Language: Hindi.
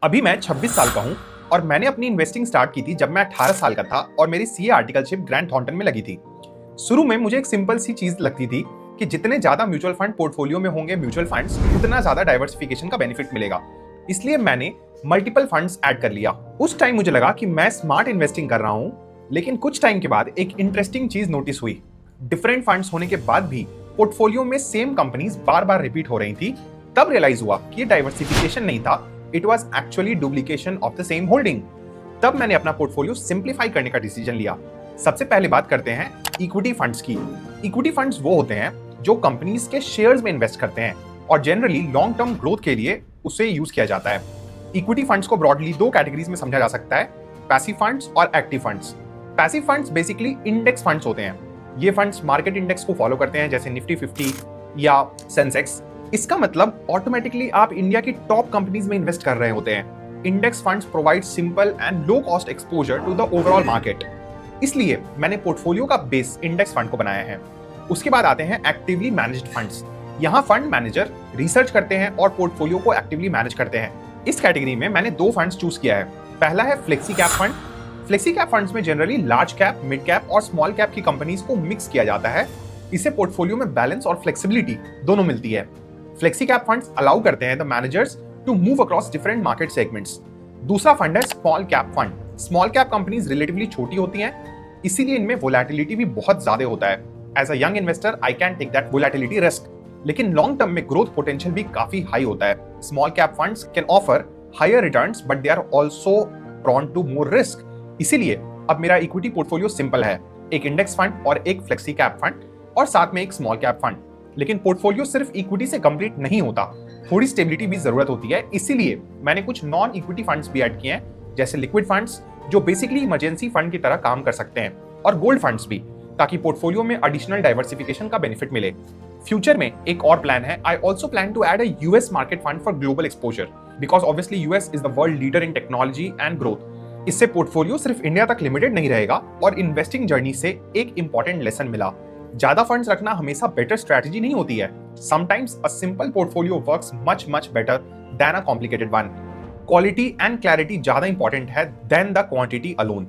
अभी मैं 26 साल का हूँ और मैंने अपनी इन्वेस्टिंग स्टार्ट की थी जब मैं 18 साल का था और मेरी सीए आर्टिकलशिप ग्रैंड थॉर्ंटन में लगी थी। शुरू में मुझे एक सिंपल सी चीज लगती थी कि जितने ज्यादा म्यूचुअल फंड पोर्टफोलियो में होंगे म्यूचुअल फंड्स, उतना ज्यादा डाइवर्सिफिकेशन का बेनिफिट मिलेगा। इसलिए मैंने मल्टीपल फंड्स ऐड कर लिया। उस टाइम मुझे लगा कि मैं स्मार्ट इन्वेस्टिंग कर रहा हूँ, लेकिन कुछ टाइम के बाद एक इंटरेस्टिंग चीज नोटिस हुई। डिफरेंट फंड्स होने के बाद भी पोर्टफोलियो में सेम कंपनीज बार बार रिपीट हो रही थी। तब रियलाइज हुआ कि ये डाइवर्सिफिकेशन नहीं था, it was actually duplication of the same holding. तब मैंने अपना पोर्टफोलियो सिंप्लीफाई करने का डिसीजन लिया। सबसे पहले बात करते हैं इक्विटी फंड्स की। इक्विटी फंड्स वो होते हैं जो कंपनीज के शेयर्स में इन्वेस्ट करते हैं और जनरली लॉन्ग टर्म ग्रोथ के लिए उसे यूज किया जाता है। इक्विटी फंड्स को ब्रॉडली दो कैटेगरीज में समझा जा सकता है, पैसिव फंड्स और active funds. Passive funds basically index funds होते हैं। ये फंड्स मार्केट इंडेक्स को फॉलो करते हैं, जैसे निफ्टी 50 या सेंसेक्स। इसका मतलब ऑटोमेटिकली आप इंडिया की टॉप कंपनीज में इन्वेस्ट कर रहे होते हैं। Index funds provide simple and low cost exposure to the overall market. इसलिए मैंने पोर्टफोलियो का बेस इंडेक्स फंड को बनाया है। उसके बाद आते हैं एक्टिवली मैनेज्ड फंड्स। यहाँ फंड मैनेजर रिसर्च करते हैं और पोर्टफोलियो को एक्टिवली मैनेज करते हैं। इस कैटेगरी में मैंने दो फंड्स चूज किया है। पहला है flexi cap fund. Flexi cap funds में generally large cap, mid cap और स्मॉल कैप की कंपनीज को मिक्स किया जाता है। इससे पोर्टफोलियो में बैलेंस और फ्लेक्सिबिलिटी दोनों मिलती है। फ्लेक्सी कैप फंड्स अलाउ करते हैं the managers to move across different market segments. दूसरा फंड है small cap fund. Small cap companies relatively छोटी होती हैं, इसीलिए इनमें वोलेटिलिटी भी बहुत ज्यादा होता है। As a young investor I can take that volatility risk, लेकिन लॉन्ग टर्म में ग्रोथ पोटेंशियल भी काफी हाई होता है। Small cap funds can offer higher returns but they are also prone to more risk. इसीलिए अब मेरा इक्विटी पोर्टफोलियो सिंपल है, एक इंडेक्स फंड और एक फ्लेक्सी कैप फंड और साथ में एक स्मॉल कैप फंड। लेकिन पोर्टफोलियो सिर्फ इक्विटी से कंप्लीट नहीं होता, थोड़ी स्टेबिलिटी भी जरूरत होती है। इसीलिए मैंने कुछ नॉन इक्विटी फंड्स भी ऐड किए हैं, जैसे लिक्विड फंड्स जो बेसिकली इमरजेंसी फंड की तरह काम कर सकते हैं, और गोल्ड फंड्स भी, ताकि पोर्टफोलियो में एडिशनल डाइवर्सिफिकेशन का बेनिफिट मिले। फ्यूचर में एक और प्लान है, I also plan to add a US market fund for global exposure, because obviously US is the world leader in technology and growth. इससे पोर्टफोलियो सिर्फ इंडिया तक लिमिटेड नहीं रहेगा और इन्वेस्टिंग जर्नी से एक इंपॉर्टेंट लेसन मिला। ज्यादा फंड्स रखना हमेशा बेटर स्ट्रेटजी नहीं होती है। Sometimes a simple portfolio works much better than a complicated one. Quality and clarity ज्यादा इंपॉर्टेंट है देन द क्वांटिटी अलोन।